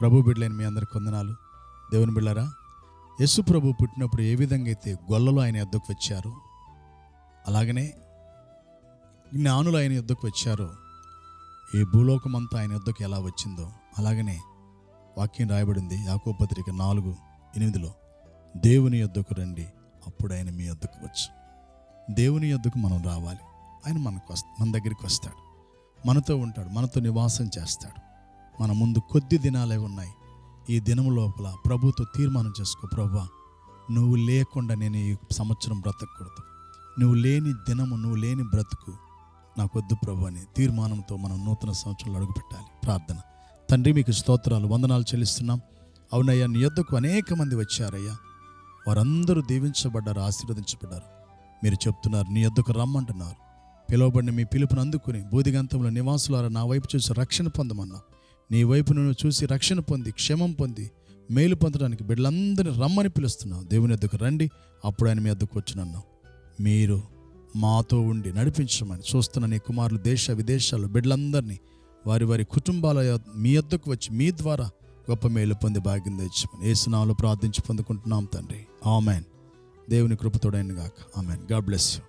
ప్రభు బిడ్డలైన మీ అందరికి వందనాలు. దేవుని బిడ్డలారా, యేసు ప్రభు పుట్టినప్పుడు ఏ విధంగా అయితే గొల్లలు ఆయన యొద్దకు వచ్చారో, అలాగనే జ్ఞానులు ఆయన యొద్దకు వచ్చారో, ఈ భూలోకమంతా ఆయన యొద్దకు ఎలా వచ్చిందో అలాగనే వాక్యం రాయబడింది యాకోబు పత్రిక 4:8 దేవుని యొద్దకు రండి, అప్పుడు ఆయన మీ యొద్దకు వచ్చు. దేవుని యొద్దకు మనం రావాలి. ఆయన మన దగ్గరికి వస్తాడు, మనతో ఉంటాడు, మనతో నివాసం చేస్తాడు. మన ముందు కొద్ది దినాలే ఉన్నాయి. ఈ దినము లోపల ప్రభుతో తీర్మానం చేసుకో, ప్రభువా నువ్వు లేకుండా నేను ఈ సంవత్సరం బ్రతకూడదు, నువ్వు లేని దినము, నువ్వు లేని బ్రతుకు నాకొద్దు ప్రభు అని తీర్మానంతో మనం నూతన సంవత్సరంలో అడుగుపెట్టాలి. ప్రార్థన. తండ్రి, మీకు స్తోత్రాలు, వందనాలు చెల్లిస్తున్నాం. అవునయ్యా, నీ యొద్దకు అనేక మంది వచ్చారయ్యా, వారందరూ దీవించబడ్డారు, ఆశీర్వదించబడ్డారు. మీరు చెప్తున్నారు, నీ యొద్దకు రమ్మంటున్నారు. పిలువబడిన మీ పిలుపును అందుకుని బూదిగంతంలో నివాసులారా నా వైపు చూసి రక్షణ పొందమన్నావు. నీ వైపు నువ్వు చూసి రక్షణ పొంది, క్షేమం పొంది, మేలు పొందడానికి బిడ్డలందరినీ రమ్మని పిలుస్తున్నావు. దేవుని యొద్దకు రండి, అప్పుడు ఆయన మీ యొద్దకు వచ్చునన్నావు. మీరు మాతో ఉండి నడిపించమని చూస్తున్న నీ కుమారులు దేశ విదేశాల్లో బిడ్డలందరినీ వారి వారి కుటుంబాల మీ యొద్దకు వచ్చి మీ ద్వారా గొప్ప మేలు పొంది భాగ్యం తెచ్చమని యేసు నామములో ప్రార్థించి పొందుకుంటున్నాం తండ్రి. ఆమెన్. దేవుని కృపతోడైన గాక. ఆమెన్. God bless you.